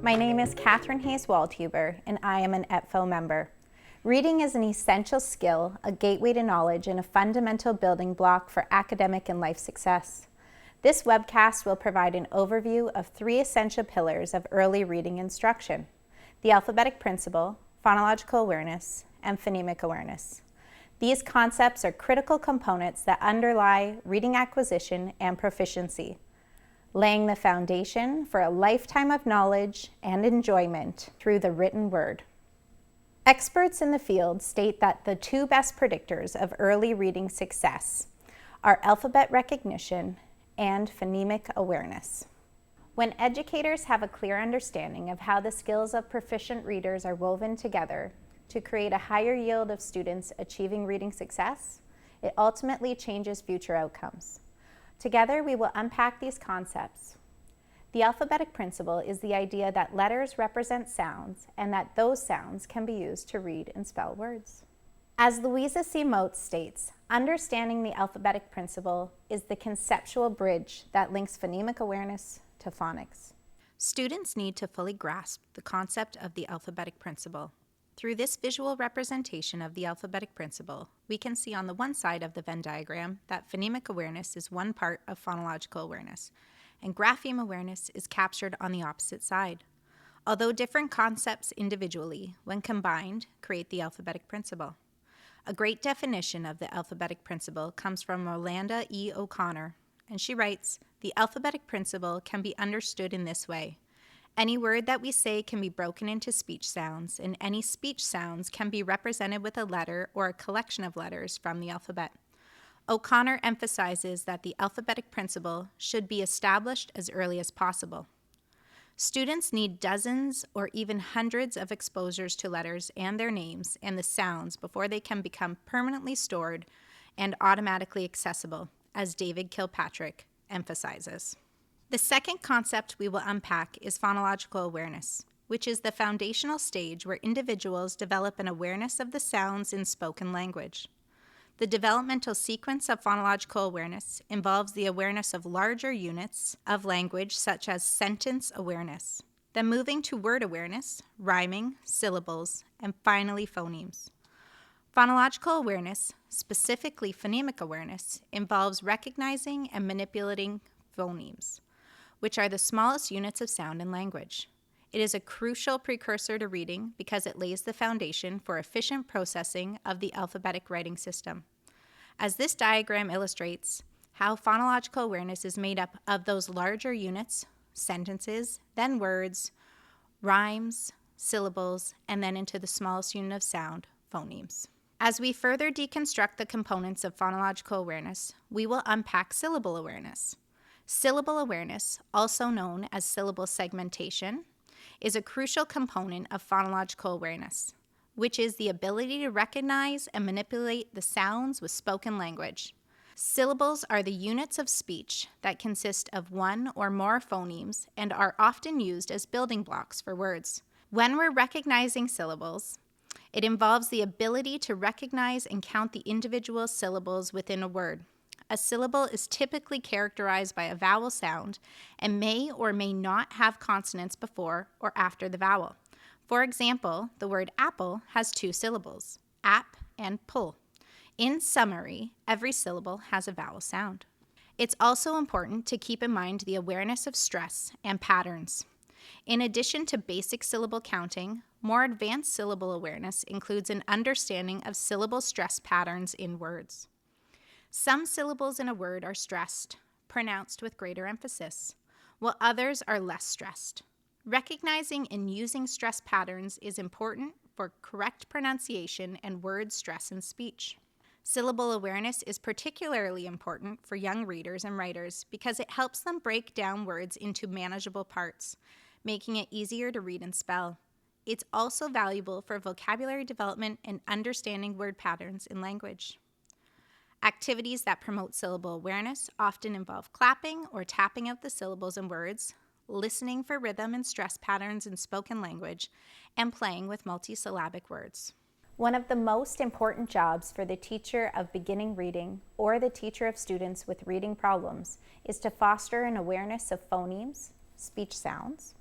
My name is Catherine Hayes-Waldhuber, and I am an ETFO member. Reading is an essential skill, a gateway to knowledge, and a fundamental building block for academic and life success. This webcast will provide an overview of 3 essential pillars of early reading instruction: the alphabetic principle, phonological awareness, and phonemic awareness. These concepts are critical components that underlie reading acquisition and proficiency, laying the foundation for a lifetime of knowledge and enjoyment through the written word. Experts in the field state that the 2 best predictors of early reading success are alphabet recognition and phonemic awareness. When educators have a clear understanding of how the skills of proficient readers are woven together to create a higher yield of students achieving reading success, it ultimately changes future outcomes. Together, we will unpack these concepts. The alphabetic principle is the idea that letters represent sounds and that those sounds can be used to read and spell words. As Louisa C. Moats states, understanding the alphabetic principle is the conceptual bridge that links phonemic awareness to phonics. Students need to fully grasp the concept of the alphabetic principle. Through this visual representation of the alphabetic principle, we can see on the one side of the Venn diagram that phonemic awareness is one part of phonological awareness, and grapheme awareness is captured on the opposite side. Although different concepts individually, when combined, create the alphabetic principle. A great definition of the alphabetic principle comes from Rolanda E. O'Connor, and she writes, "The alphabetic principle can be understood in this way. Any word that we say can be broken into speech sounds, and any speech sounds can be represented with a letter or a collection of letters from the alphabet." O'Connor emphasizes that the alphabetic principle should be established as early as possible. Students need dozens or even hundreds of exposures to letters and their names and the sounds before they can become permanently stored and automatically accessible, as David Kilpatrick emphasizes. The second concept we will unpack is phonological awareness, which is the foundational stage where individuals develop an awareness of the sounds in spoken language. The developmental sequence of phonological awareness involves the awareness of larger units of language, such as sentence awareness, then moving to word awareness, rhyming, syllables, and finally phonemes. Phonological awareness, specifically phonemic awareness, involves recognizing and manipulating phonemes, which are the smallest units of sound in language. It is a crucial precursor to reading because it lays the foundation for efficient processing of the alphabetic writing system. As this diagram illustrates how phonological awareness is made up of those larger units, sentences, then words, rhymes, syllables, and then into the smallest unit of sound, phonemes. As we further deconstruct the components of phonological awareness, we will unpack syllable awareness. Syllable awareness, also known as syllable segmentation, is a crucial component of phonological awareness, which is the ability to recognize and manipulate the sounds with spoken language. Syllables are the units of speech that consist of one or more phonemes and are often used as building blocks for words. When we're recognizing syllables, it involves the ability to recognize and count the individual syllables within a word. A syllable is typically characterized by a vowel sound and may or may not have consonants before or after the vowel. For example, the word apple has 2 syllables, ap and pull. In summary, every syllable has a vowel sound. It's also important to keep in mind the awareness of stress and patterns. In addition to basic syllable counting, more advanced syllable awareness includes an understanding of syllable stress patterns in words. Some syllables in a word are stressed, pronounced with greater emphasis, while others are less stressed. Recognizing and using stress patterns is important for correct pronunciation and word stress in speech. Syllable awareness is particularly important for young readers and writers because it helps them break down words into manageable parts, making it easier to read and spell. It's also valuable for vocabulary development and understanding word patterns in language. Activities that promote syllable awareness often involve clapping or tapping of the syllables in words, listening for rhythm and stress patterns in spoken language, and playing with multisyllabic words. One of the most important jobs for the teacher of beginning reading or the teacher of students with reading problems is to foster an awareness of phonemes, speech sounds.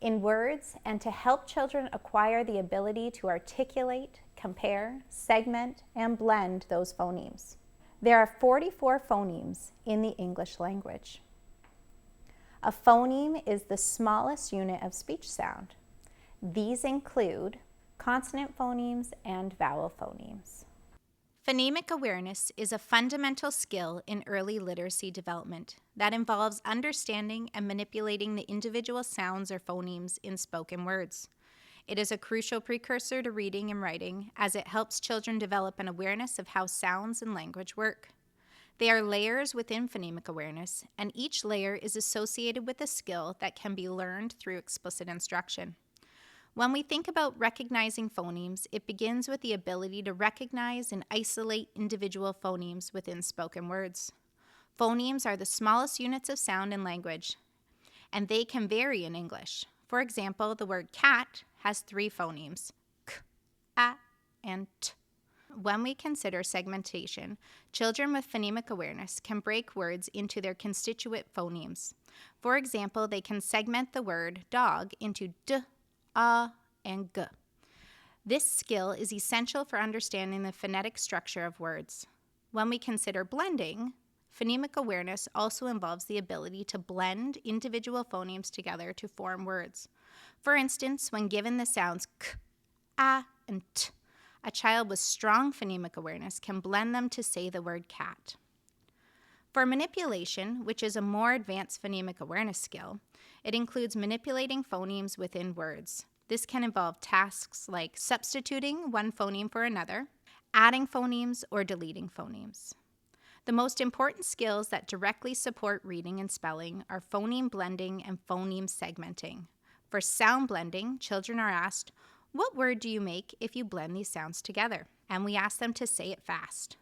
in words and to help children acquire the ability to articulate, compare, segment, and blend those phonemes. There are 44 phonemes in the English language. A phoneme is the smallest unit of speech sound. These include consonant phonemes and vowel phonemes. Phonemic awareness is a fundamental skill in early literacy development that involves understanding and manipulating the individual sounds or phonemes in spoken words. It is a crucial precursor to reading and writing as it helps children develop an awareness of how sounds and language work. They are layers within phonemic awareness, and each layer is associated with a skill that can be learned through explicit instruction. When we think about recognizing phonemes, it begins with the ability to recognize and isolate individual phonemes within spoken words. Phonemes are the smallest units of sound in language, and they can vary in English. For example, the word cat has 3 phonemes, k, a, and t. When we consider segmentation, children with phonemic awareness can break words into their constituent phonemes. For example, they can segment the word dog into d, a, and g. This skill is essential for understanding the phonetic structure of words. When we consider blending, phonemic awareness also involves the ability to blend individual phonemes together to form words. For instance, when given the sounds k, a, and t, a child with strong phonemic awareness can blend them to say the word cat. For manipulation, which is a more advanced phonemic awareness skill, it includes manipulating phonemes within words. This can involve tasks like substituting one phoneme for another, adding phonemes, or deleting phonemes. The most important skills that directly support reading and spelling are phoneme blending and phoneme segmenting. For sound blending, children are asked, "What word do you make if you blend these sounds together?" And we ask them to say it fast.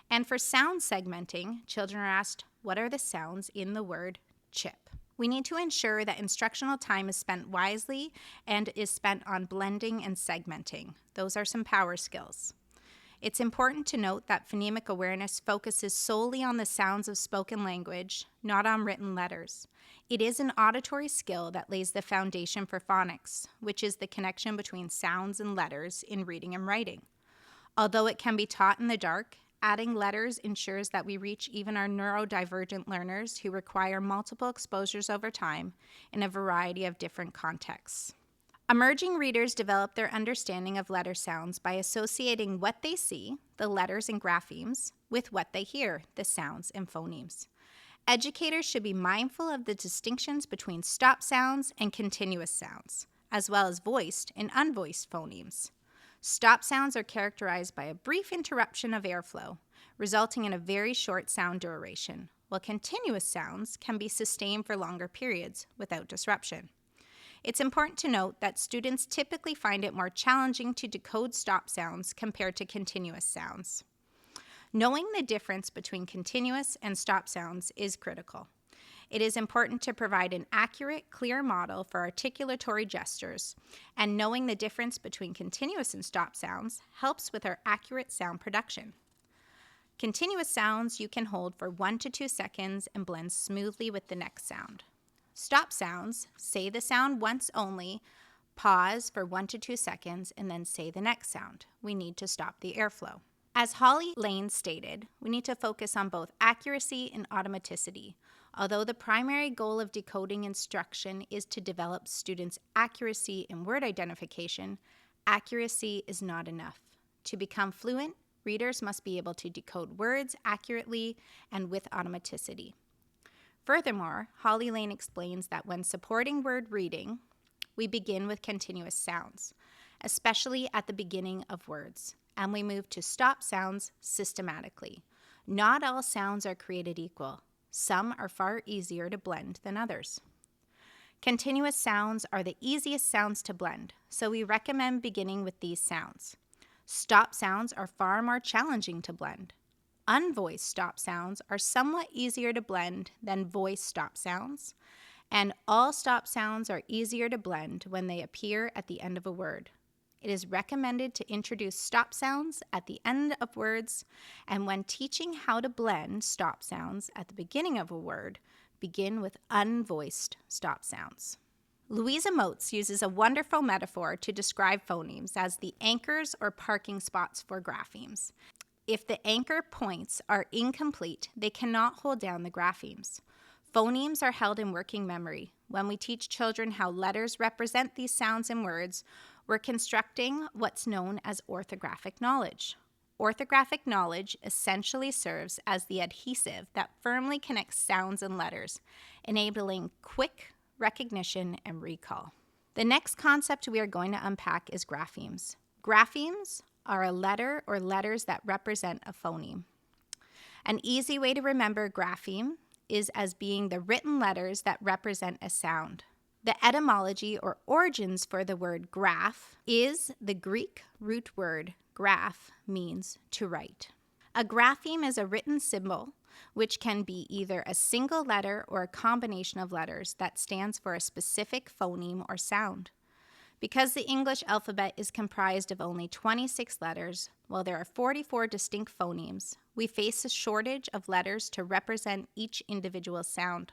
And for sound segmenting, children are asked, "What are the sounds in the word chip?" We need to ensure that instructional time is spent wisely and is spent on blending and segmenting. Those are some power skills. It's important to note that phonemic awareness focuses solely on the sounds of spoken language, not on written letters. It is an auditory skill that lays the foundation for phonics, which is the connection between sounds and letters in reading and writing. Although it can be taught in the dark, adding letters ensures that we reach even our neurodivergent learners who require multiple exposures over time in a variety of different contexts. Emerging readers develop their understanding of letter sounds by associating what they see, the letters and graphemes, with what they hear, the sounds and phonemes. Educators should be mindful of the distinctions between stop sounds and continuous sounds, as well as voiced and unvoiced phonemes. Stop sounds are characterized by a brief interruption of airflow, resulting in a very short sound duration, while continuous sounds can be sustained for longer periods without disruption. It's important to note that students typically find it more challenging to decode stop sounds compared to continuous sounds. Knowing the difference between continuous and stop sounds is critical. It is important to provide an accurate, clear model for articulatory gestures, and knowing the difference between continuous and stop sounds helps with our accurate sound production. Continuous sounds you can hold for 1 to 2 seconds and blend smoothly with the next sound. Stop sounds, say the sound once only, pause for 1 to 2 seconds, and then say the next sound. We need to stop the airflow. As Holly Lane stated, we need to focus on both accuracy and automaticity. Although the primary goal of decoding instruction is to develop students' accuracy in word identification, accuracy is not enough. To become fluent, readers must be able to decode words accurately and with automaticity. Furthermore, Holly Lane explains that when supporting word reading, we begin with continuous sounds, especially at the beginning of words, and we move to stop sounds systematically. Not all sounds are created equal. Some are far easier to blend than others. Continuous sounds are the easiest sounds to blend, so we recommend beginning with these sounds. Stop sounds are far more challenging to blend. Unvoiced stop sounds are somewhat easier to blend than voiced stop sounds, and all stop sounds are easier to blend when they appear at the end of a word. It is recommended to introduce stop sounds at the end of words, and when teaching how to blend stop sounds at the beginning of a word, begin with unvoiced stop sounds. Louisa Moats uses a wonderful metaphor to describe phonemes as the anchors or parking spots for graphemes. If the anchor points are incomplete, they cannot hold down the graphemes. Phonemes are held in working memory. When we teach children how letters represent these sounds in words, we're constructing what's known as orthographic knowledge. Orthographic knowledge essentially serves as the adhesive that firmly connects sounds and letters, enabling quick recognition and recall. The next concept we are going to unpack is graphemes. Graphemes are a letter or letters that represent a phoneme. An easy way to remember grapheme is as being the written letters that represent a sound. The etymology or origins for the word graph is the Greek root word graph, means to write. A grapheme is a written symbol which can be either a single letter or a combination of letters that stands for a specific phoneme or sound. Because the English alphabet is comprised of only 26 letters, while there are 44 distinct phonemes, we face a shortage of letters to represent each individual sound.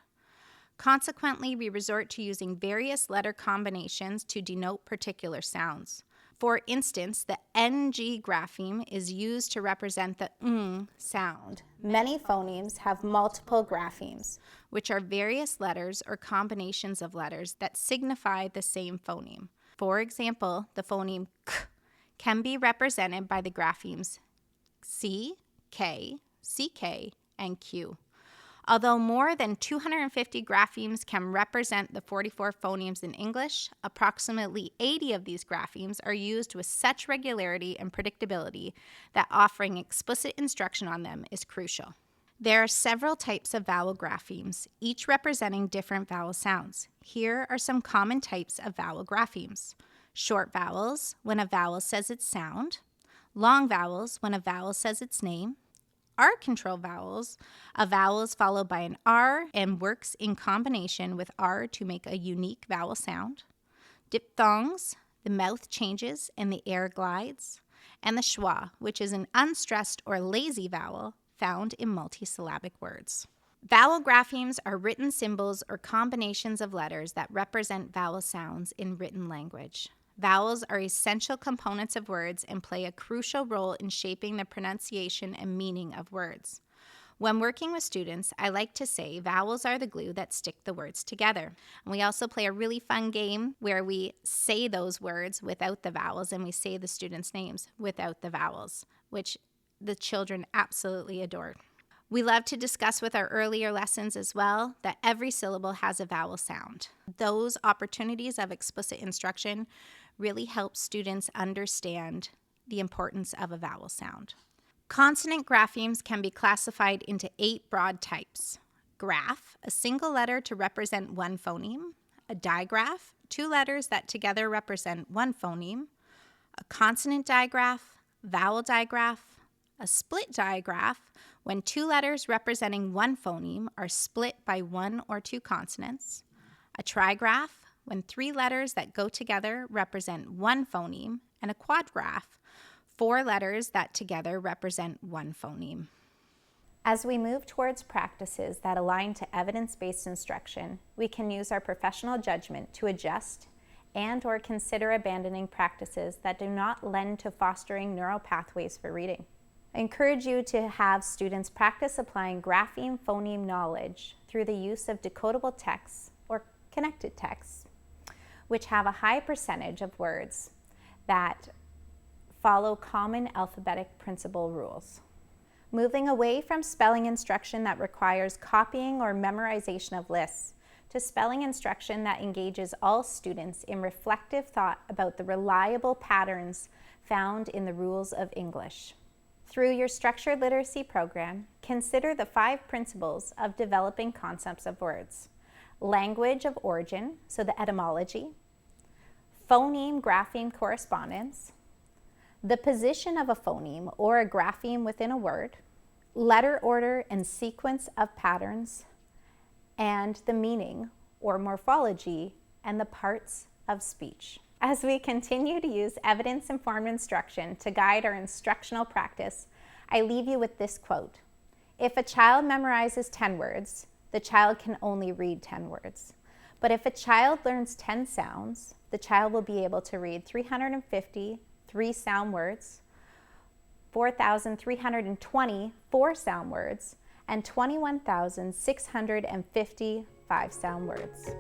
Consequently, we resort to using various letter combinations to denote particular sounds. For instance, the NG grapheme is used to represent the ng sound. Many phonemes have multiple graphemes, which are various letters or combinations of letters that signify the same phoneme. For example, the phoneme k can be represented by the graphemes C, K, CK, and Q. Although more than 250 graphemes can represent the 44 phonemes in English, approximately 80 of these graphemes are used with such regularity and predictability that offering explicit instruction on them is crucial. There are several types of vowel graphemes, each representing different vowel sounds. Here are some common types of vowel graphemes. Short vowels, when a vowel says its sound. Long vowels, when a vowel says its name. R-control vowels, a vowel is followed by an R and works in combination with R to make a unique vowel sound. Diphthongs, the mouth changes and the air glides. And the schwa, which is an unstressed or lazy vowel found in multisyllabic words. Vowel graphemes are written symbols or combinations of letters that represent vowel sounds in written language. Vowels are essential components of words and play a crucial role in shaping the pronunciation and meaning of words. When working with students, I like to say vowels are the glue that stick the words together. And we also play a really fun game where we say those words without the vowels and we say the students' names without the vowels, which the children absolutely adored. We love to discuss with our earlier lessons as well that every syllable has a vowel sound. Those opportunities of explicit instruction really help students understand the importance of a vowel sound. Consonant graphemes can be classified into 8 broad types. Graph, a single letter to represent one phoneme. A digraph, 2 letters that together represent one phoneme. A consonant digraph, vowel digraph. A split digraph, when 2 letters representing one phoneme are split by 1 or 2 consonants. A trigraph, when 3 letters that go together represent one phoneme. And a quadgraph, 4 letters that together represent one phoneme. As we move towards practices that align to evidence-based instruction, we can use our professional judgment to adjust and/or consider abandoning practices that do not lend to fostering neural pathways for reading. I encourage you to have students practice applying grapheme phoneme knowledge through the use of decodable texts or connected texts, which have a high percentage of words that follow common alphabetic principle rules. Moving away from spelling instruction that requires copying or memorization of lists to spelling instruction that engages all students in reflective thought about the reliable patterns found in the rules of English. Through your structured literacy program, consider the 5 principles of developing concepts of words. Language of origin, so the etymology. Phoneme-grapheme correspondence. The position of a phoneme or a grapheme within a word. Letter order and sequence of patterns. And the meaning or morphology and the parts of speech. As we continue to use evidence-informed instruction to guide our instructional practice, I leave you with this quote. If a child memorizes 10 words, the child can only read 10 words. But if a child learns 10 sounds, the child will be able to read 350 three-sound words, 4,320 four-sound words, and 21,650 five-sound words.